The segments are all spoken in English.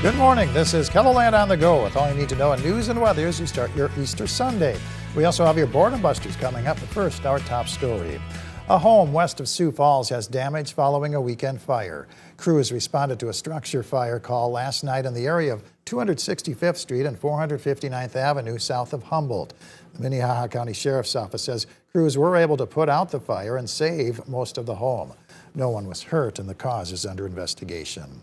Good morning. This is KELOLAND On The Go with all you need to know in news and weather as you start your Easter Sunday. We also have your Boredom Busters coming up, but first, our top story. A home west of Sioux Falls has damage following a weekend fire. Crews responded to a structure fire call last night in the area of 265th Street and 459th Avenue south of Humboldt. The Minnehaha County Sheriff's Office says crews were able to put out the fire and save most of the home. No one was hurt and the cause is under investigation.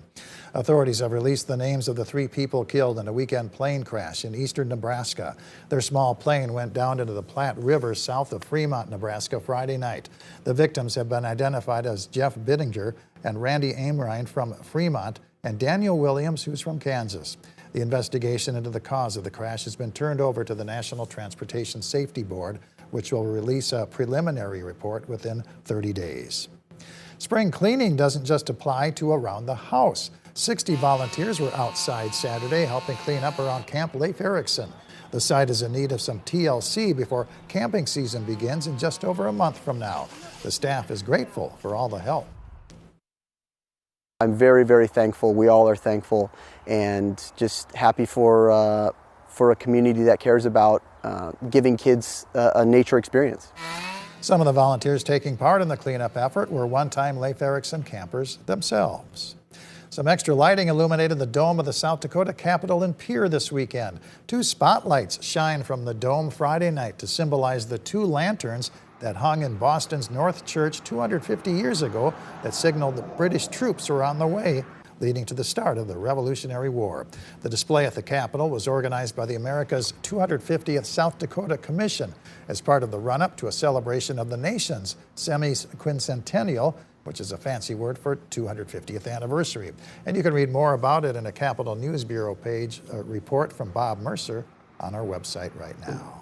Authorities have released the names of the 3 people killed in a weekend plane crash in eastern Nebraska. Their small plane went down into the Platte River south of Fremont, Nebraska Friday night. The victims have been identified as Jeff Bittinger and Randy Amrine from Fremont and Daniel Williams, who's from Kansas. The investigation into the cause of the crash has been turned over to the National Transportation Safety Board, which will release a preliminary report within 30 days. Spring cleaning doesn't just apply to around the house. 60 volunteers were outside Saturday helping clean up around Camp Leif Ericson. The site is in need of some TLC before camping season begins in just over a month from now. The staff is grateful for all the help. I'm very, very thankful. We all are thankful and just happy for a community that cares about giving kids a nature experience. Some of the volunteers taking part in the cleanup effort were one-time Leif Ericson campers themselves. Some extra lighting illuminated the dome of the South Dakota Capitol and Pier this weekend. 2 spotlights shine from the dome Friday night to symbolize the 2 lanterns that hung in Boston's North Church 250 years ago that signaled that British troops were on the way, leading to the start of the Revolutionary War. The display at the Capitol was organized by the America's 250th South Dakota Commission as part of the run-up to a celebration of the nation's semi-quincentennial, which is a fancy word for 250th anniversary. And you can read more about it in a Capitol News Bureau page report from Bob Mercer on our website right now.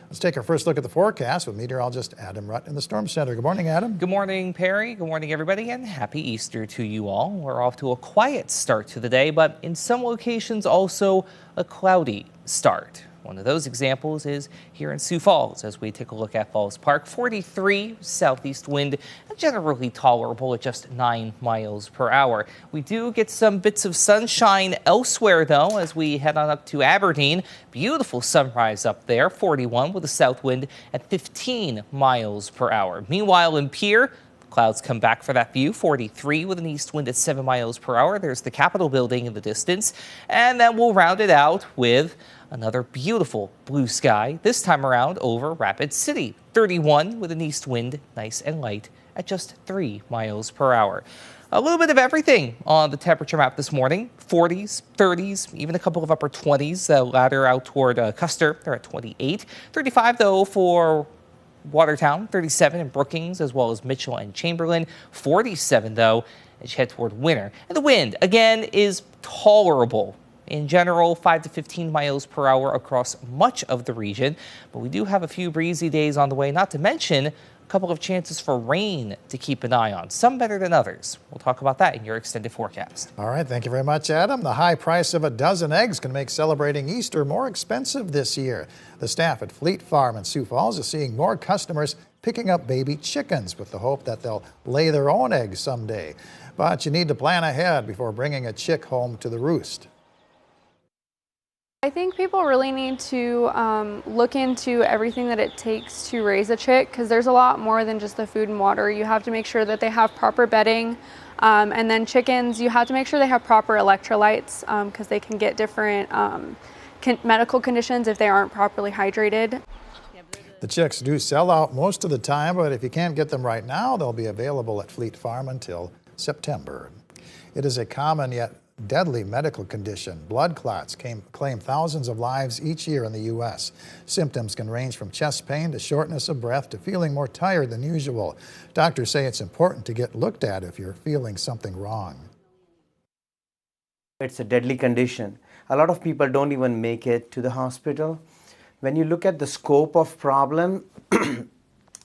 Let's take our first look at the forecast with meteorologist Adam Rutt in the Storm Center. Good morning, Adam. Good morning, Perry. Good morning, everybody, and happy Easter to you all. We're off to a quiet start to the day, but in some locations also a cloudy start. One of those examples is here in Sioux Falls as we take a look at Falls Park. 43 southeast wind, generally tolerable at just 9 miles per hour. We do get some bits of sunshine elsewhere, though, as we head on up to Aberdeen. Beautiful sunrise up there, 41 with a south wind at 15 miles per hour. Meanwhile, in Pier, clouds come back for that view, 43 with an east wind at 7 miles per hour. There's the Capitol building in the distance. And then we'll round it out with another beautiful blue sky, this time around over Rapid City. 31 with an east wind, nice and light at just 3 miles per hour. A little bit of everything on the temperature map this morning. 40s, 30s, even a couple of upper 20s. Ladder out toward Custer, they're at 28. 35, though, for Watertown, 37 in Brookings, as well as Mitchell and Chamberlain. 47, though, as you head toward winter. And the wind, again, is tolerable. In general, 5 to 15 miles per hour across much of the region. But we do have a few breezy days on the way, not to mention a couple of chances for rain to keep an eye on, some better than others. We'll talk about that in your extended forecast. All right, thank you very much, Adam. The high price of a dozen eggs can make celebrating Easter more expensive this year. The staff at Fleet Farm in Sioux Falls is seeing more customers picking up baby chickens with the hope that they'll lay their own eggs someday. But you need to plan ahead before bringing a chick home to the roost. I think people really need to look into everything that it takes to raise a chick, because there's a lot more than just the food and water. You have to make sure that they have proper bedding, and then chickens, you have to make sure they have proper electrolytes, because they can get different medical conditions if they aren't properly hydrated. The chicks do sell out most of the time, but if you can't get them right now, they'll be available at Fleet Farm until September. It is a common yet deadly medical condition. Blood clots claim thousands of lives each year in the U.S. Symptoms can range from chest pain to shortness of breath to feeling more tired than usual. Doctors say it's important to get looked at if you're feeling something wrong. It's a deadly condition. A lot of people don't even make it to the hospital. When you look at the scope of problem,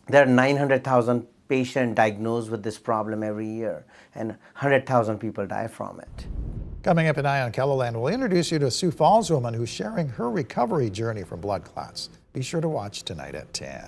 there are 900,000 patients diagnosed with this problem every year, and 100,000 people die from it. Coming up at Eye on KELOLAND, we'll introduce you to a Sioux Falls woman who's sharing her recovery journey from blood clots. Be sure to watch tonight at 10.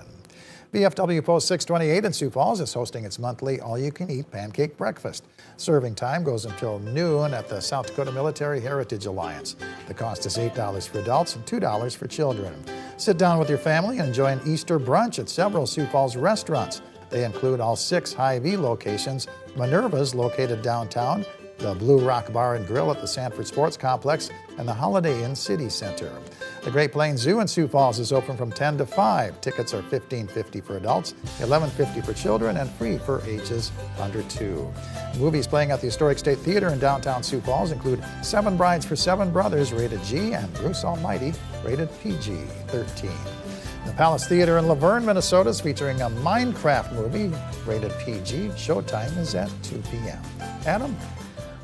VFW Post 628 in Sioux Falls is hosting its monthly all-you-can-eat pancake breakfast. Serving time goes until noon at the South Dakota Military Heritage Alliance. The cost is $8 for adults and $2 for children. Sit down with your family and enjoy an Easter brunch at several Sioux Falls restaurants. They include all 6 Hy-Vee locations, Minerva's located downtown, the Blue Rock Bar and Grill at the Sanford Sports Complex, and the Holiday Inn City Center. The Great Plains Zoo in Sioux Falls is open from 10 to 5. Tickets are $15.50 for adults, $11.50 for children, and free for ages under 2. Movies playing at the Historic State Theater in downtown Sioux Falls include Seven Brides for Seven Brothers, rated G, and Bruce Almighty, rated PG-13. The Palace Theater in Laverne, Minnesota is featuring a Minecraft movie, rated PG. Showtime is at 2 p.m. Adam?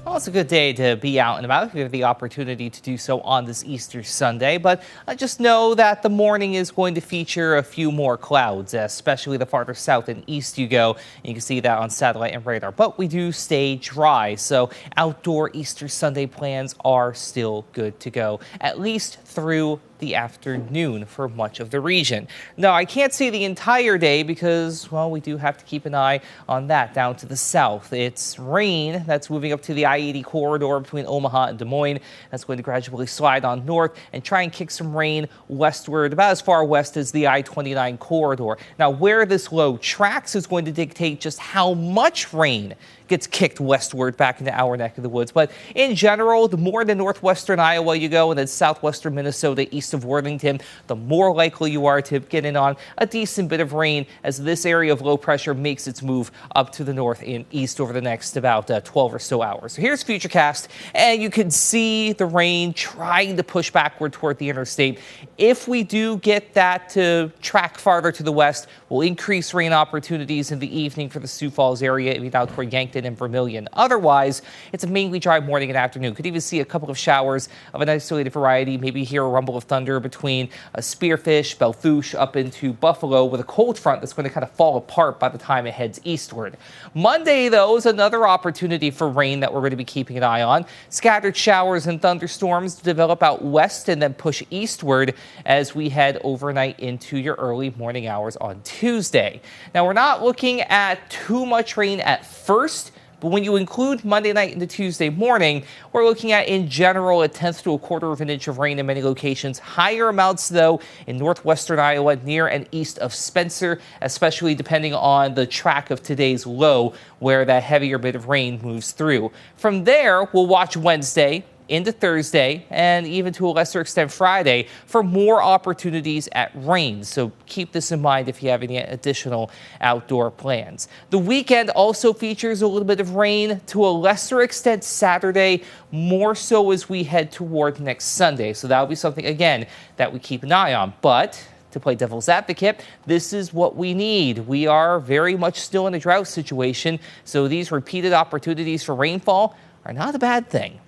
Well, it's a good day to be out and about if you have the opportunity to do so on this Easter Sunday, but just know that the morning is going to feature a few more clouds, especially the farther south and east you go. You can see that on satellite and radar, but we do stay dry, so outdoor Easter Sunday plans are still good to go, at least through the afternoon for much of the region. Now, I can't see the entire day because, well, we do have to keep an eye on that down to the south. It's rain that's moving up to the I-80 corridor between Omaha and Des Moines. That's going to gradually slide on north and try and kick some rain westward, about as far west as the I-29 corridor. Now, where this low tracks is going to dictate just how much rain gets kicked westward back into our neck of the woods. But in general, the more into northwestern Iowa you go and then southwestern Minnesota east of Worthington, the more likely you are to get in on a decent bit of rain as this area of low pressure makes its move up to the north and east over the next about 12 or so hours. So here's Futurecast, and you can see the rain trying to push backward toward the interstate. If we do get that to track farther to the west, we'll increase rain opportunities in the evening for the Sioux Falls area, even out toward Yankton and Vermilion. Otherwise, it's a mainly dry morning and afternoon. Could even see a couple of showers of an isolated variety, maybe hear a rumble of thunder between Spearfish, Belfouche up into Buffalo with a cold front that's going to kind of fall apart by the time it heads eastward. Monday, though, is another opportunity for rain that we're going to be keeping an eye on. Scattered showers and thunderstorms develop out west and then push eastward as we head overnight into your early morning hours on Tuesday. Now, we're not looking at too much rain at first, but when you include Monday night into Tuesday morning, we're looking at, in general, a tenth to a quarter of an inch of rain in many locations. Higher amounts, though, in northwestern Iowa, near and east of Spencer, especially depending on the track of today's low, where that heavier bit of rain moves through. From there, we'll watch Wednesday into Thursday, and even to a lesser extent Friday, for more opportunities at rain. So keep this in mind if you have any additional outdoor plans. The weekend also features a little bit of rain, to a lesser extent Saturday, more so as we head toward next Sunday. So that'll be something, again, that we keep an eye on. But to play devil's advocate, this is what we need. We are very much still in a drought situation, so these repeated opportunities for rainfall are not a bad thing.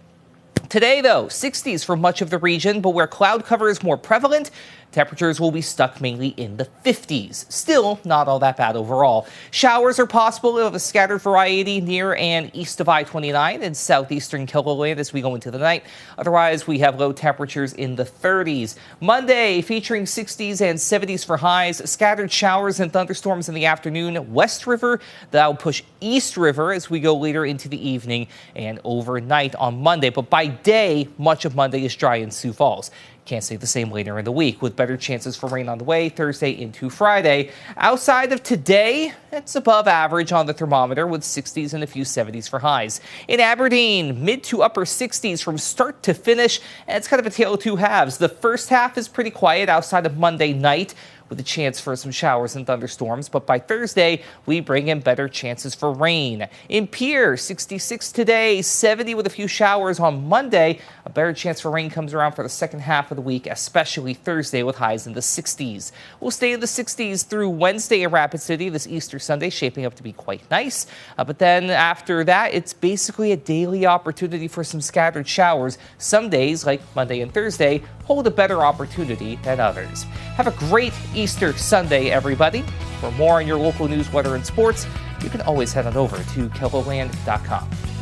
Today, though, 60s for much of the region, but where cloud cover is more prevalent, temperatures will be stuck mainly in the 50s. Still, not all that bad overall. Showers are possible of a scattered variety near and east of I-29 in southeastern KELOLAND as we go into the night. Otherwise, we have low temperatures in the 30s. Monday, featuring 60s and 70s for highs. Scattered showers and thunderstorms in the afternoon. West River, that'll push East River as we go later into the evening and overnight on Monday. But by day, much of Monday is dry in Sioux Falls. Can't say the same later in the week, with better chances for rain on the way Thursday into Friday. Outside of today, it's above average on the thermometer with 60s and a few 70s for highs. In Aberdeen, mid to upper 60s from start to finish, and it's kind of a tale of two halves. The first half is pretty quiet outside of Monday night, with a chance for some showers and thunderstorms, but by Thursday, we bring in better chances for rain. In Pierre, 66 today, 70 with a few showers on Monday. A better chance for rain comes around for the second half of the week, especially Thursday with highs in the 60s. We'll stay in the 60s through Wednesday in Rapid City. This Easter Sunday shaping up to be quite nice, but then after that, it's basically a daily opportunity for some scattered showers. Some days, like Monday and Thursday, hold a better opportunity than others. Have a great Easter Sunday, everybody. For more on your local news, weather, and sports, you can always head on over to KELOLAND.com.